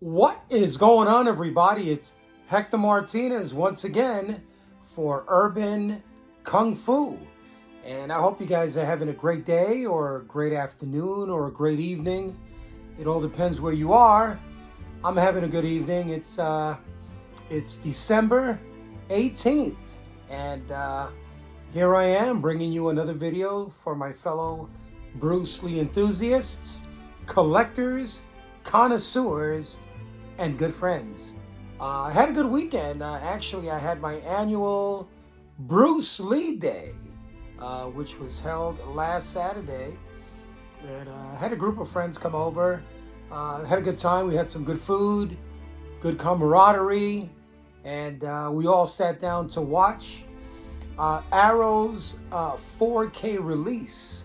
What is going on, everybody? It's Hector Martinez once again for Urban Kung Fu. And I hope you guys are having a great day or a great afternoon or a great evening. It all depends where you are. I'm having a good evening. It's December 18th. And here I am bringing you another video for my fellow Bruce Lee enthusiasts, collectors, connoisseurs, and good friends. I had a good weekend. Actually, I had my annual Bruce Lee Day, which was held last Saturday. And I had a group of friends come over. Had a good time. We had some good food, good camaraderie, and we all sat down to watch Arrow's 4K release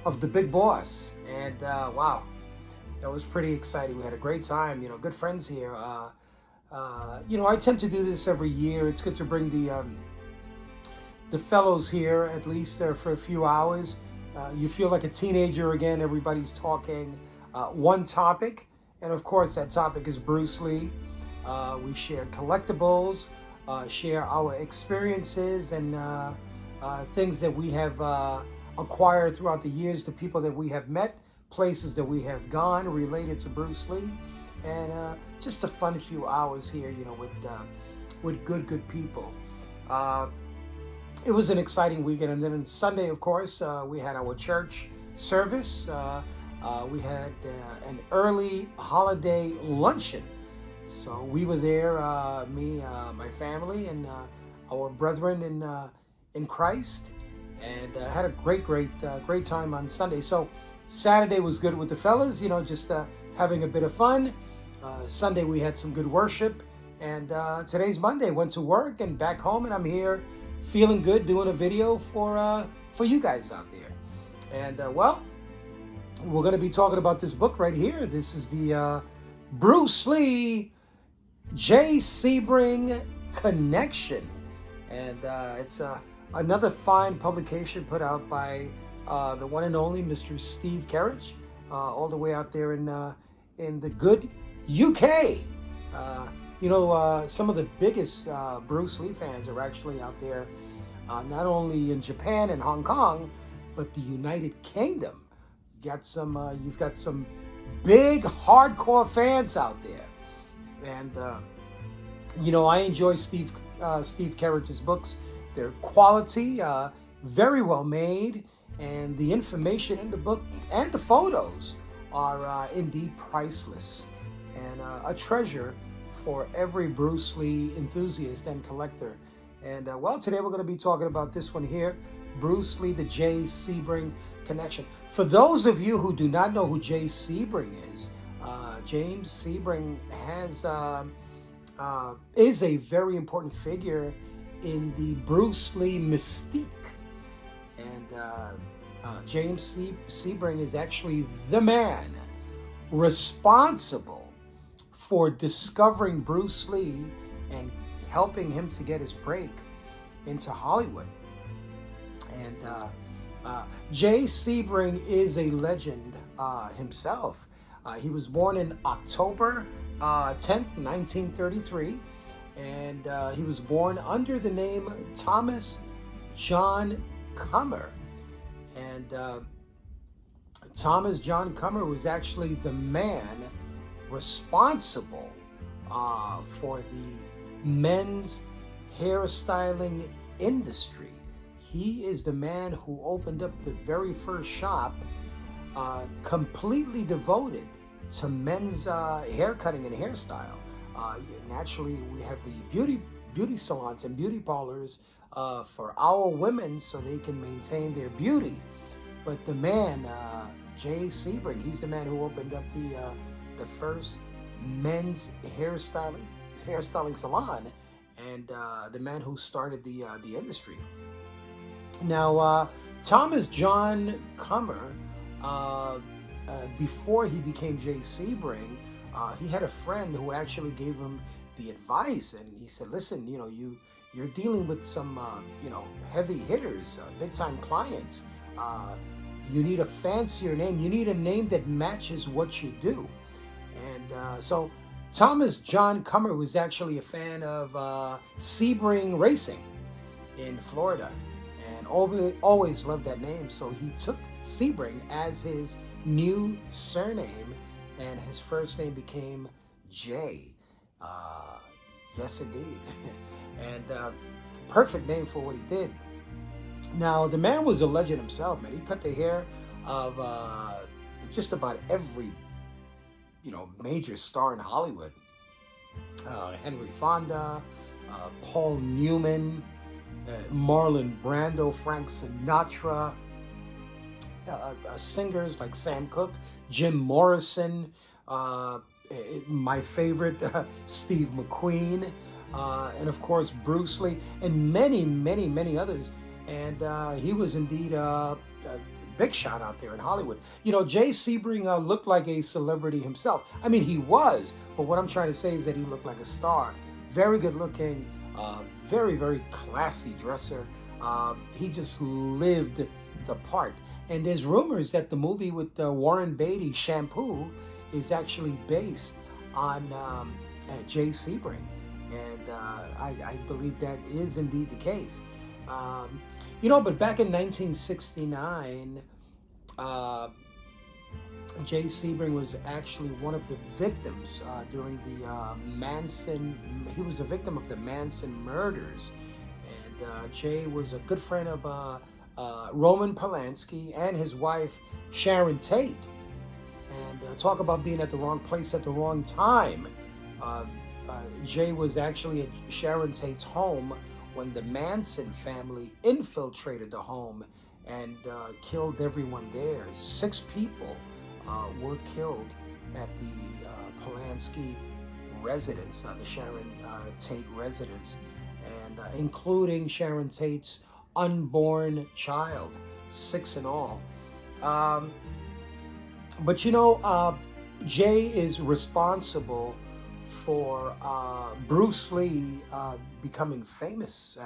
of The Big Boss. And wow, that was pretty exciting. We had a great time. Good friends here. I tend to do this every year. It's good to bring the fellows here, at least for a few hours. You feel like a teenager again. Everybody's talking one topic, and of course that topic is Bruce Lee. We share collectibles, share our experiences and things that we have acquired throughout the years, the people that we have met, places that we have gone related to Bruce Lee, and just a fun few hours here, with good people. It was an exciting weekend, and then on Sunday, of course, we had our church service. We had an early holiday luncheon, so we were there, me, my family, and our brethren in Christ, and had a great time on Sunday. So Saturday was good with the fellas, just having a bit of fun. Sunday we had some good worship, and today's Monday. Went to work and back home, and I'm here feeling good doing a video for you guys out there. And well, we're going to be talking about this book right here. This is the Bruce Lee J. Sebring Connection, and it's another fine publication put out by the one and only Mr. Steve Kerridge, all the way out there in the good UK. Some of the biggest Bruce Lee fans are actually out there, not only in Japan and Hong Kong, but the United Kingdom. You've got some big hardcore fans out there, and I enjoy Steve Kerridge's books. They're quality, very well made, and the information in the book and the photos are indeed priceless, and a treasure for every Bruce Lee enthusiast and collector. And well, today we're going to be talking about this one here, Bruce Lee, the J. Sebring Connection. For those of you who do not know who J. Sebring is, James Sebring is a very important figure in the Bruce Lee mystique. And James Sebring is actually the man responsible for discovering Bruce Lee and helping him to get his break into Hollywood. And Jay Sebring is a legend himself. He was born in October 10th, 1933, and he was born under the name Thomas John Cummer. And Thomas John Cummer was actually the man responsible for the men's hairstyling industry. He is the man who opened up the very first shop completely devoted to men's hair cutting and hairstyle. Naturally, we have the beauty salons and beauty parlors for our women so they can maintain their beauty. But the man, Jay Sebring, he's the man who opened up the first men's hairstyling salon, and the man who started the industry. Now, Thomas John Cummer, before he became Jay Sebring, he had a friend who actually gave him the advice, and he said, "Listen, you're dealing with some heavy hitters, big time clients. You need a fancier name. You need a name that matches what you do." And so Thomas John Cummer was actually a fan of Sebring Racing in Florida, and always loved that name. So he took Sebring as his new surname, and his first name became Jay. Yes, indeed. And perfect name for what he did. Now, the man was a legend himself, man. He cut the hair of just about every, major star in Hollywood. Henry Fonda, Paul Newman, Marlon Brando, Frank Sinatra, singers like Sam Cooke, Jim Morrison, my favorite, Steve McQueen, and of course Bruce Lee, and many, many, many others. And he was indeed a big shot out there in Hollywood. Jay Sebring looked like a celebrity himself. I mean, he was, but what I'm trying to say is that he looked like a star. Very good looking, very, very classy dresser. He just lived the part. And there's rumors that the movie with Warren Beatty, Shampoo, is actually based on Jay Sebring. And I believe that is indeed the case. But back in 1969, Jay Sebring was actually one of the victims during the he was a victim of the Manson murders. And Jay was a good friend of Roman Polanski and his wife, Sharon Tate. And talk about being at the wrong place at the wrong time. Jay was actually at Sharon Tate's home when the Manson family infiltrated the home and killed everyone there. 6 people were killed at the Polanski residence, the Sharon Tate residence, and including Sharon Tate's unborn child, 6 in all. But Jay is responsible for Bruce Lee becoming famous.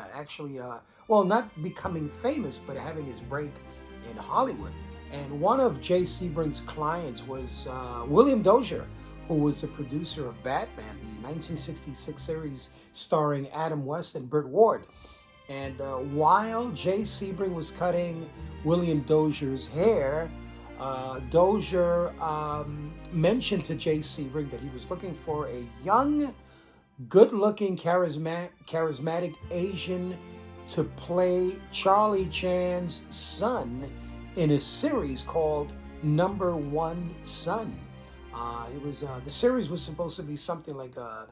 Not becoming famous, but having his break in Hollywood. And one of Jay Sebring's clients was William Dozier, who was the producer of Batman, the 1966 series starring Adam West and Burt Ward. And while Jay Sebring was cutting William Dozier's hair, Dozier mentioned to Jay Sebring that he was looking for a young, good-looking, charismatic Asian to play Charlie Chan's son in a series called Number One Son. The series was supposed to be something like a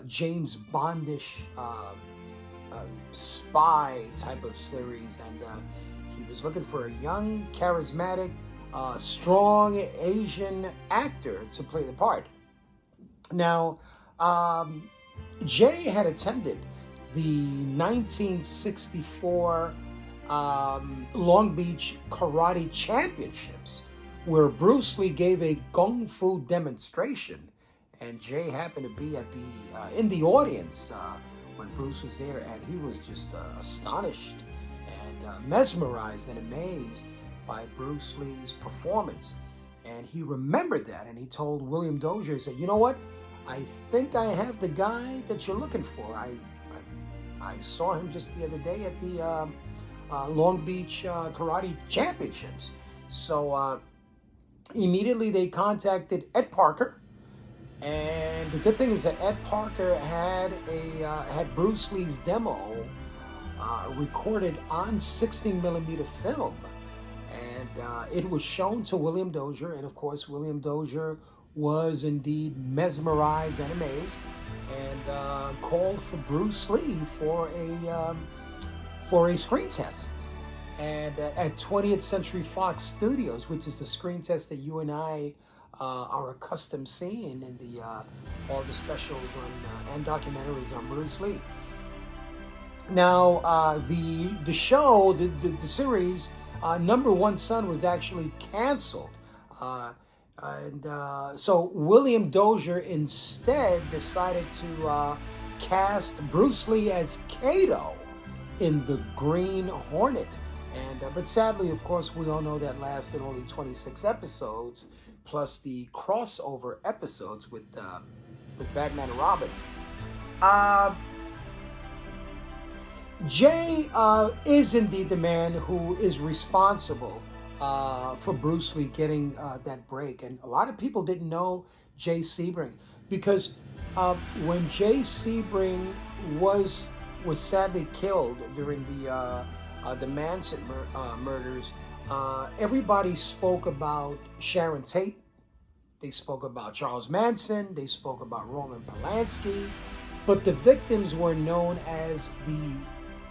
James Bondish spy type of series, and he was looking for a young, charismatic, strong Asian actor to play the part. Now, Jay had attended the 1964 Long Beach Karate Championships, where Bruce Lee gave a kung fu demonstration, and Jay happened to be at in the audience when Bruce was there, and he was just astonished and mesmerized and amazed by Bruce Lee's performance. And he remembered that, and he told William Dozier, he said, "You know what? I think I have the guy that you're looking for. I saw him just the other day at the Long Beach Karate Championships." So immediately they contacted Ed Parker, and the good thing is that Ed Parker had Bruce Lee's demo recorded on 16mm film, and it was shown to William Dozier, and of course William Dozier was indeed mesmerized and amazed, and called for Bruce Lee for a screen test. And at 20th Century Fox Studios, which is the screen test that you and I are accustomed seeing in all the specials and documentaries on Bruce Lee. Now, the show, the series, Number One Son, was actually canceled. So William Dozier instead decided to cast Bruce Lee as Kato in The Green Hornet. But sadly, of course, we all know that lasted only 26 episodes, plus the crossover episodes with with Batman and Robin. Uh, Jay is indeed the man who is responsible for Bruce Lee getting that break. And a lot of people didn't know Jay Sebring because when Jay Sebring was sadly killed during the Manson murders, everybody spoke about Sharon Tate. They spoke about Charles Manson. They spoke about Roman Polanski. But the victims were known as the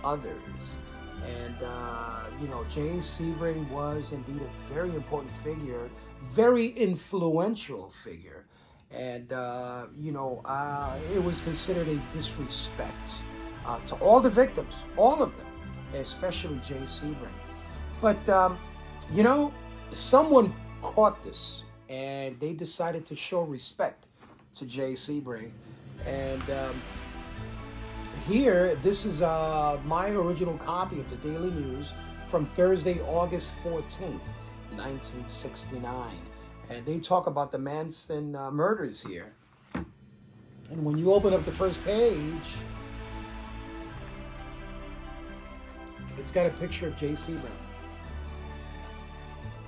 others. And, Jay Sebring was indeed a very important figure, very influential figure. And, it was considered a disrespect to all the victims, all of them, especially Jay Sebring. But, someone caught this and they decided to show respect to Jay Sebring. And here, this is my original copy of the Daily News from Thursday, August 14th, 1969. And they talk about the Manson murders here. And when you open up the first page, it's got a picture of Jay Sebring.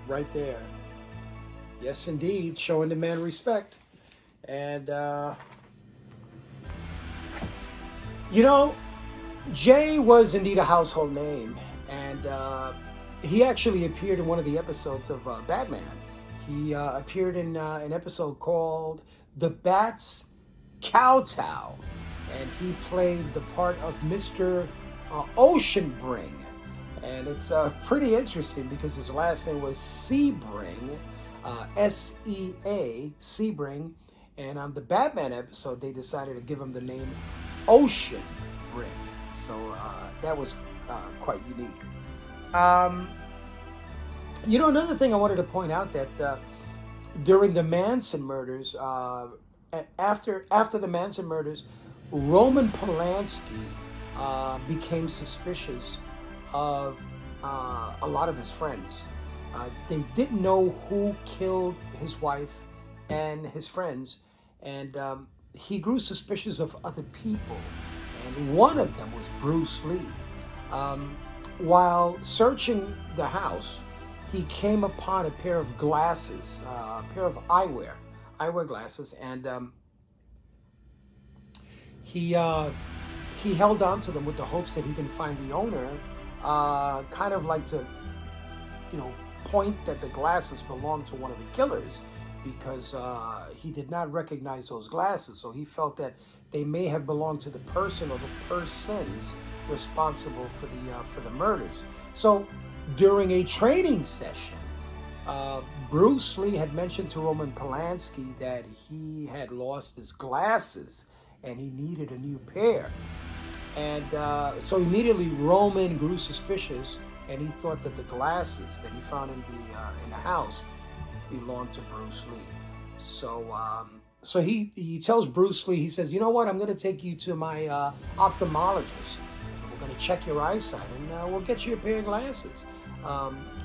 Right there. Yes, indeed, showing the man respect. And, Jay was indeed a household name. And he actually appeared in one of the episodes of Batman. He appeared in an episode called The Bat's Kowtow. And he played the part of Mr. Oceanbring. And it's pretty interesting because his last name was Sebring, S-E-A, Sebring. And on the Batman episode, they decided to give him the name Oceanbring. So that was quite unique. Another thing I wanted to point out that during the Manson murders, after the Manson murders, Roman Polanski became suspicious of a lot of his friends. They didn't know who killed his wife and his friends, and he grew suspicious of other people, and one of them was Bruce Lee. While searching the house, he came upon a pair of glasses, a pair of eyewear glasses, and he held on to them with the hopes that he can find the owner, kind of like to, point that the glasses belonged to one of the killers, because he did not recognize those glasses. So he felt that they may have belonged to the person or the persons responsible for the murders. So during a training session, Bruce Lee had mentioned to Roman Polanski that he had lost his glasses and he needed a new pair. And so immediately Roman grew suspicious, and he thought that the glasses that he found in the house belonged to Bruce Lee. So he tells Bruce Lee, he says, "You know what? I'm going to take you to my ophthalmologist. We're going to check your eyesight, and we'll get you a pair of glasses,"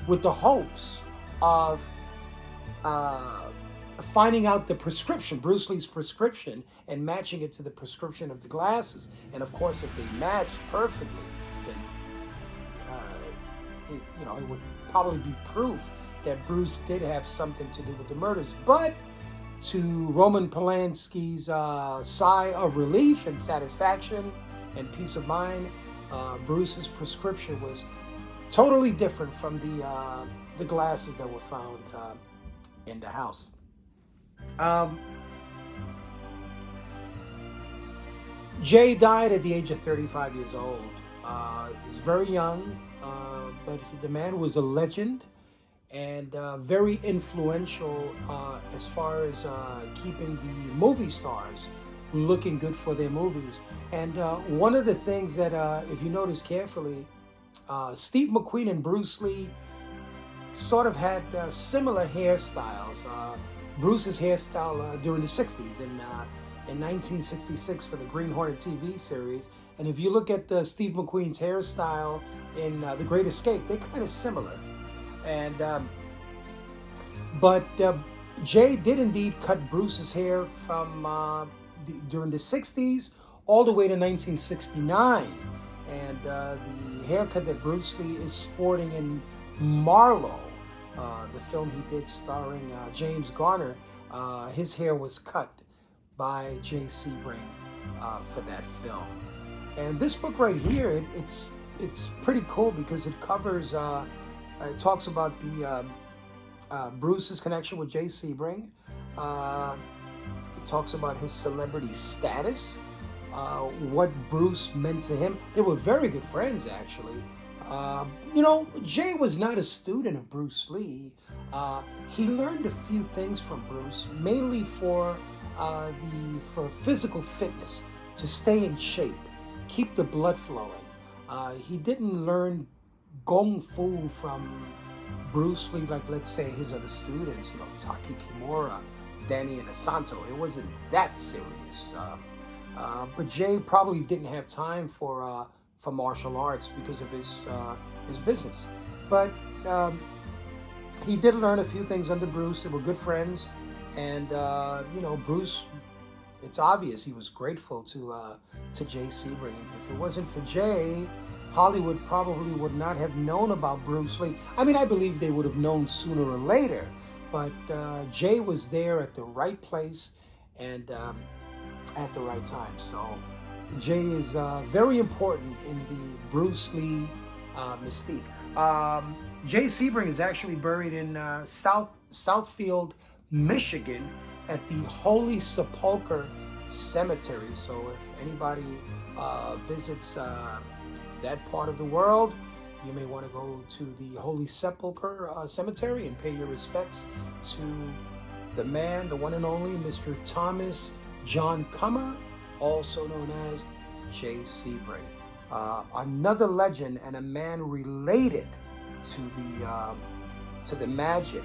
with the hopes of finding out the prescription, Bruce Lee's prescription, and matching it to the prescription of the glasses. And of course, if they matched perfectly, then it would probably be proof that Bruce did have something to do with the murders. But to Roman Polanski's sigh of relief and satisfaction and peace of mind, Bruce's prescription was totally different from the glasses that were found in the house. Jay died at the age of 35 years old. He was very young, but the man was a legend and very influential as far as keeping the movie stars looking good for their movies. And one of the things that, if you notice carefully, Steve McQueen and Bruce Lee sort of had similar hairstyles. Bruce's hairstyle during the 60s in 1966 for the Green Hornet TV series. And if you look at Steve McQueen's hairstyle in The Great Escape, they're kind of similar. And but Jay did indeed cut Bruce's hair from during the 60s all the way to 1969. And the haircut that Bruce Lee is sporting in Marlowe, the film he did starring James Garner, his hair was cut by Jay Sebring for that film. And this book right here, it's pretty cool because it covers, it talks about the Bruce's connection with Jay Sebring. It talks about his celebrity status, what Bruce meant to him. They were very good friends, actually. Jay was not a student of Bruce Lee. He learned a few things from Bruce, mainly for physical fitness, to stay in shape, keep the blood flowing. He didn't learn Kung Fu from Bruce Lee, like let's say his other students, Taki Kimura, Danny Inosanto. It wasn't that serious. But Jay probably didn't have time for martial arts because of his business. But he did learn a few things under Bruce. They were good friends, and Bruce, it's obvious he was grateful to Jay Sebring. If it wasn't for Jay, Hollywood probably would not have known about Bruce Lee. I mean, I believe they would have known sooner or later, but Jay was there at the right place and at the right time. So Jay is very important in the Bruce Lee mystique. Jay Sebring is actually buried in Southfield, Michigan at the Holy Sepulchre Cemetery. So if anybody visits that part of the world, you may want to go to the Holy Sepulchre Cemetery and pay your respects to the man, the one and only Mr. Thomas John Cummer, also known as Jay Sebring. Another legend and a man related to the magic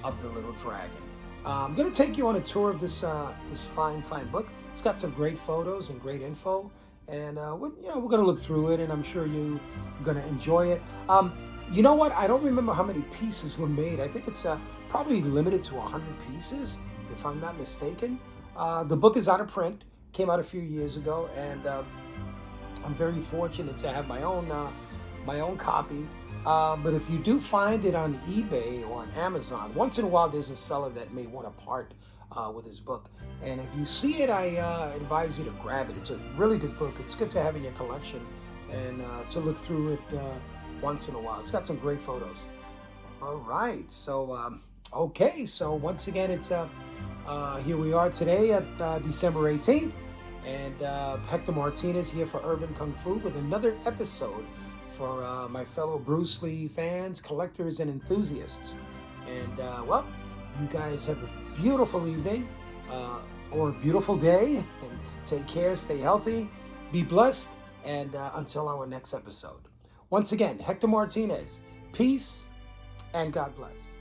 of the Little Dragon. I'm going to take you on a tour of this fine book. It's got some great photos and great info, and we're going to look through it, and I'm sure you're going to enjoy it. You know what? I don't remember how many pieces were made. I think it's probably limited to 100 pieces, if I'm not mistaken. The book is out of print, came out a few years ago, and I'm very fortunate to have my own copy. But if you do find it on eBay or on Amazon, once in a while there's a seller that may want to part with his book. And if you see it, I advise you to grab it. It's a really good book. It's good to have in your collection and to look through it once in a while. It's got some great photos. All right, so okay, so once again, it's here we are today at December 18th, and Hector Martinez here for Urban Kung Fu with another episode for my fellow Bruce Lee fans, collectors, and enthusiasts. And well, you guys have a beautiful evening or a beautiful day, and take care, stay healthy, be blessed, and until our next episode. Once again, Hector Martinez, peace and God bless.